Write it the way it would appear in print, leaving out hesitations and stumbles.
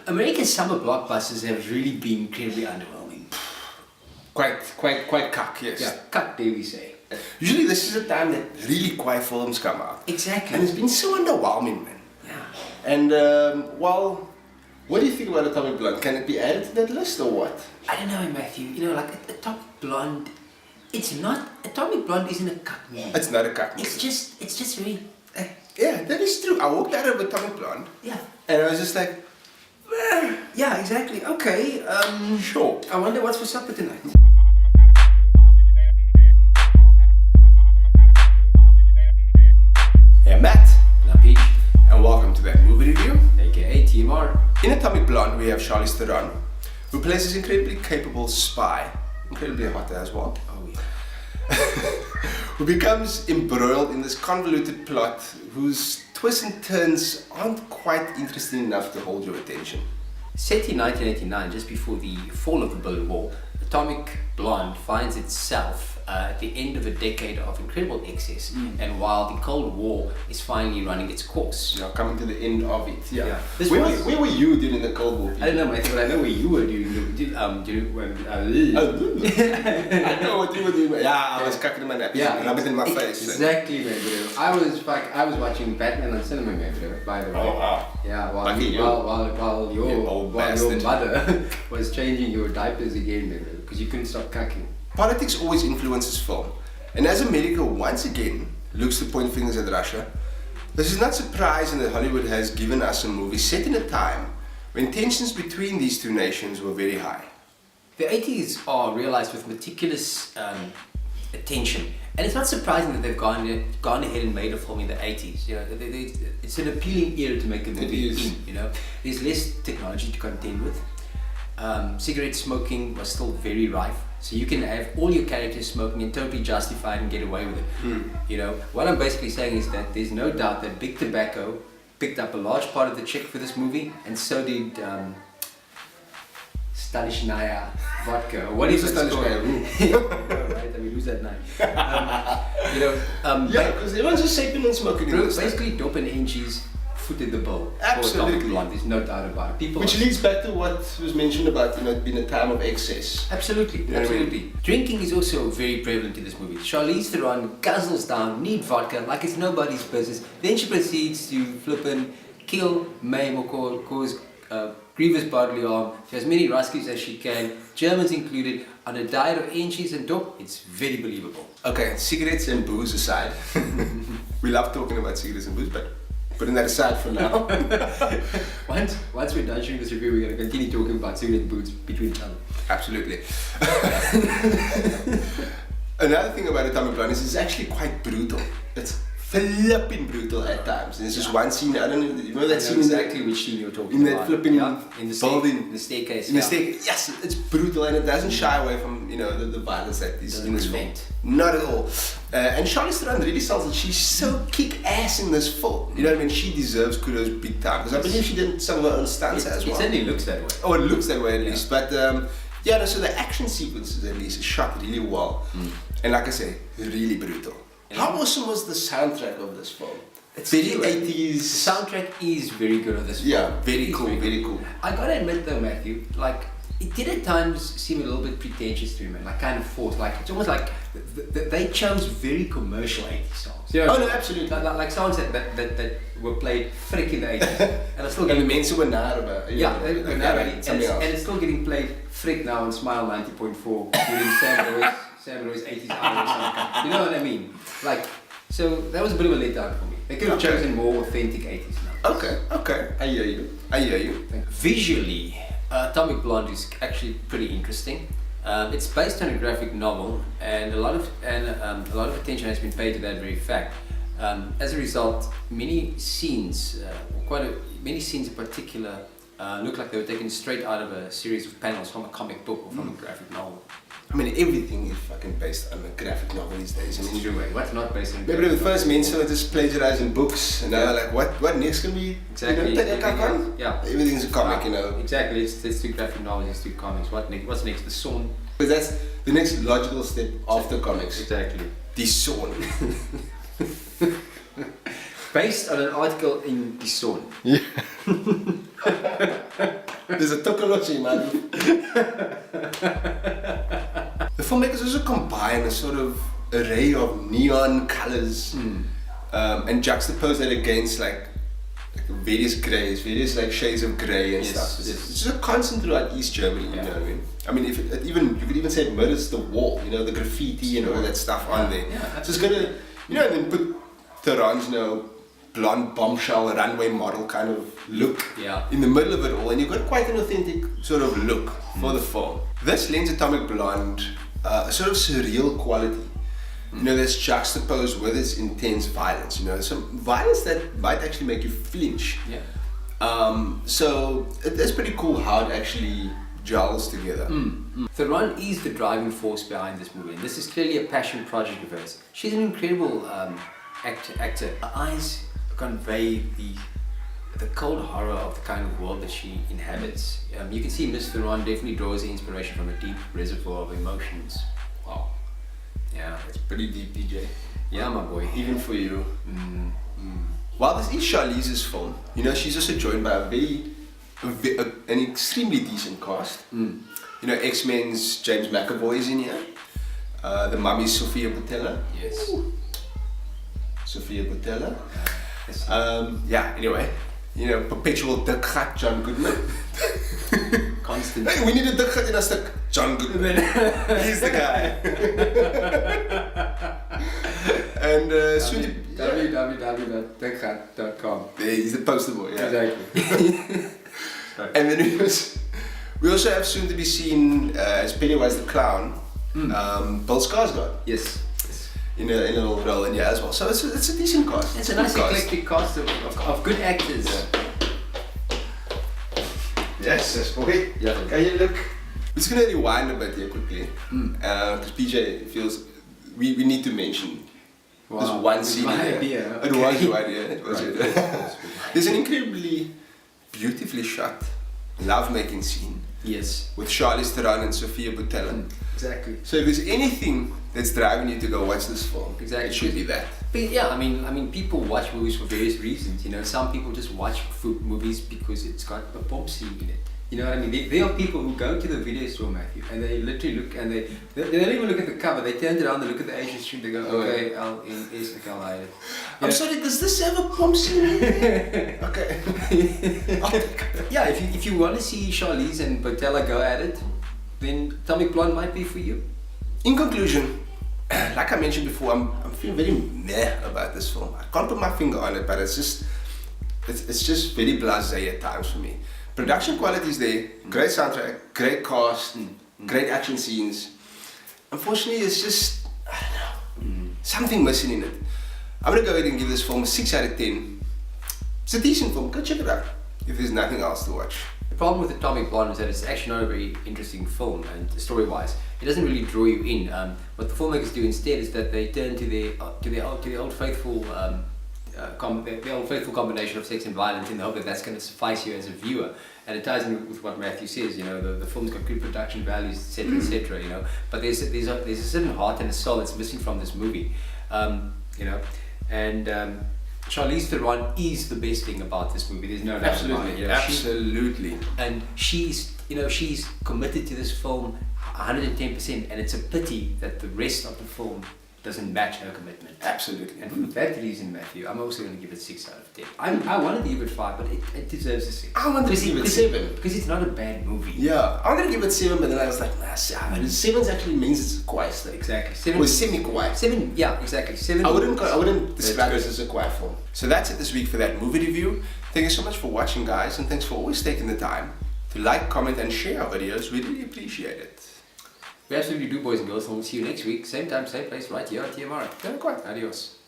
American summer blockbusters have really been incredibly underwhelming. Quite cuck, yes. Yeah, cut, dare we say. Usually this is a time that really kwaai films come out. Exactly. And it's been so underwhelming, man. Yeah. And, well, what do you think about Atomic Blonde? Can it be added to that list or what? I don't know, Matthew. You know, like Atomic Blonde, it's not, Atomic Blonde isn't a cut movie. It's not a cuck movie. It's just very, Yeah, that is true. I walked out of Atomic Blonde. yeah. And I was just like, Yeah, exactly. Okay, sure. I wonder what's for supper tonight. Hey, Matt. Now, Peach, And welcome to that movie review. aka TMR. In Atomic Blonde, we have Charlize Theron, who plays this incredibly capable spy, incredibly hot as well, Oh, yeah. who becomes embroiled in this convoluted plot whose twists and turns aren't quite interesting enough to hold your attention. Set in 1989, just before the fall of the Berlin Wall, Atomic Blonde finds itself at the end of a decade of incredible excess, and while the Cold War is finally running its course. You know, coming to the end of it. Yeah. Where were you during the Cold War? I don't know, Matthew, but I know where you were during when I know what you were doing. Yeah, I was cocking my naps. Yeah, and I was in my face. Exactly, man, bro. I was watching Batman on cinema, man, bro, by the way. Oh, wow. Yeah, Lucky you. while You old your bastard. mother was changing your diapers again, man, because you couldn't stop cucking. Politics always influences film, and as America once again looks to point fingers at Russia, this is not surprising that Hollywood has given us a movie set in a time when tensions between these two nations were very high. The 80s are realized with meticulous attention, and it's not surprising that they've gone ahead and made a film in the 80s. You know, it's an appealing era to make a movie in. You know, there's less technology to contend with. Cigarette smoking was still very rife, so you can have all your characters smoking and totally justified and get away with it. You know, what I'm basically saying is that there's no doubt that Big Tobacco picked up a large part of the check for this movie, and so did Stanishnaya vodka. Or what is Stanishnaya? Right? I mean, who's that name? Yeah, because everyone's just sipping and smoking in this. Basically, Dope and Angie's footed the bill. Absolutely. For Atomic Blonde, there's no doubt about it. People Which leads back to what was mentioned about, you know, it being a time of excess. Absolutely, You know what I mean? absolutely. Drinking is also very prevalent in this movie. Charlize Theron guzzles down neat vodka like it's nobody's business. Then she proceeds to flippin' kill, maim, or cause grievous bodily harm to as many rescues as she can, Germans included, on a diet of Angie's and dope. It's very believable. Okay, cigarettes and booze aside. We love talking about cigarettes and booze, but putting that aside for now. Once we're done shooting this review, we're going to continue talking about cigarette and booze between each other. Absolutely. Another thing about Atomic Blonde is it's actually quite brutal. It's flipping brutal at times. There's just one scene, I don't know, you remember that scene exactly which scene you're talking in about. that flipping in the building. the staircase. In the staircase, yes, it's brutal and it doesn't shy away from, you know, the violence that is in this film. relent. Not at all. And Charlize Theron really sells it. She's so kick-ass in this film. You know what I mean? She deserves kudos big time because I believe she did some of her own stunts as well. It certainly looks that way. Oh, it looks that way at least. But yeah, no, so the action sequences at least are shot really well. And like I say, really brutal. How awesome was the soundtrack of this film? It's very 80s. The soundtrack is very good on this film. Yeah, very It's cool, very cool. I gotta admit though, Matthew, like it did at times seem a little bit pretentious to me, man. Like kind of forced. Like it's almost like they chose very commercial 80s songs. You know, Oh no, absolutely. like songs that were played frick in the 80s, and it's still And the getting mensen were naar about. yeah, they're narrating, and something else. it's still getting played frick now on Smile 90.4 during Sam Roy's 80s hour or something. You know what I mean? Like. So that was a bit of a letdown for me. They could have chosen more authentic 80s now. Okay. I hear you. Visually, Atomic Blonde is actually pretty interesting. It's based on a graphic novel, and a lot of attention has been paid to that very fact. As a result, many scenes, many scenes in particular, look like they were taken straight out of a series of panels from a comic book or from a graphic novel. I mean, everything is fucking based on a graphic novel these days. I mean, What's not based on? maybe the first mensen were just plagiarizing books, and now like, what next can we? Exactly. You know, take a cock on? Yeah. Everything's a comic, you know. Exactly. It's two graphic novels, it's two comics. What's next? The Sawn. Because that's the next logical step after comics. Exactly. The Sawn. Based on an article in The Sawn. Yeah. There's a tokology, man. The filmmakers also combine a sort of array of neon colors and juxtapose that against like various greys, various like shades of grey and stuff. It's just a constant throughout East Germany, you know what I mean? I mean, if it even, you could even say it mirrors the wall, you know, the graffiti and all that stuff on there. So it's gonna, you know, and then put Theron's, you know, blonde bombshell runway model kind of look in the middle of it all, and you've got quite an authentic sort of look for the film. This lends Atomic Blonde a sort of surreal quality, you know, that's juxtaposed with its intense violence, you know, some violence that might actually make you flinch. So it's pretty cool how it actually gels together. Theron is the driving force behind this movie, and this is clearly a passion project of hers. She's an incredible actor. Her eyes convey the cold horror of the kind of world that she inhabits. You can see Miss Theron definitely draws inspiration from a deep reservoir of emotions. Wow. Yeah, it's pretty deep, DJ. Yeah, my boy. Even for you. While this is Charlize's film, you know, she's also joined by an extremely decent cast. You know, X-Men's James McAvoy is in here. The Mummy's Sofia Boutella. Yes. Sofia Boutella. Yeah, anyway, you know, perpetual dik gat John Goodman. Constant. Hey, we need a dik gat in a stuk. John Goodman. He's the guy. And soon to www.dikgat.com. Yeah, he's the poster boy, yeah. Exactly. And then we also have soon to be seen as Pennywise the Clown, Bill Skarsgård. Yes. In a little role in here as well. So it's a decent cast. It's a nice eclectic cast of good actors. Yes, boy. Yeah. Can you look? We're just gonna rewind a bit here quickly. Because PJ feels we need to mention this one scene. It was your idea. It was your idea. There's an incredibly beautifully shot love-making scene. Yes. With Charlize Theron and Sofia Boutella. Exactly. So if there's anything that's driving you to go watch this film, it should be that. But yeah, I mean, people watch movies for various reasons. You know, some people just watch movies because it's got a bomb scene in it. You know what I mean? There are people who go to the video store, Matthew, and they literally look, and they don't even look at the cover. They turn around, they look at the Asian stream, they go, okay, I'm sorry, does this have a bomb scene in it? Okay. Yeah, if you want to see Charlize and Boutella go at it, then Atomic Blonde might be for you. In conclusion, like I mentioned before, I'm feeling very meh about this film. I can't put my finger on it, but it's just very blasé at times for me. Production quality is there, great soundtrack, great cast, great action scenes. Unfortunately, it's just, I don't know, something missing in it. I'm gonna go ahead and give this film a 6 out of 10. It's a decent film, go check it out if there's nothing else to watch. The problem with Atomic Blonde is that it's actually not a very interesting film, and story-wise, it doesn't really draw you in. What the filmmakers do instead is that they turn to the old faithful combination of sex and violence in the hope that that's going to suffice you as a viewer. And it ties in with what Matthew says. You know, the film's got good production values, etc., etc. You know, but there's a certain heart and a soul that's missing from this movie. You know, and Charlize Theron is the best thing about this movie. There's no doubt about it. You know, Absolutely. And she's committed to this film 110%, and it's a pity that the rest of the film doesn't match her commitment. Absolutely. And for that reason, Matthew, I'm also going to give it 6 out of 10. I wanted to give it 5, but it deserves a 6. I wanted to give it 7. Because it's not a bad movie. Yeah, I'm going to give it 7, but then I was like, nah, 7 actually means it's a kwaai stick. Exactly. 7 or semi-kwaai. 7, yeah, exactly. 7. I wouldn't describe this as a kwaai film. So that's it this week for that movie review. Thank you so much for watching, guys, and thanks for always taking the time to like, comment, and share our videos. We really appreciate it. We absolutely do, boys and girls. And we'll see you next week. Same time, same place, right here at TMR. Yeah, quite. Adios.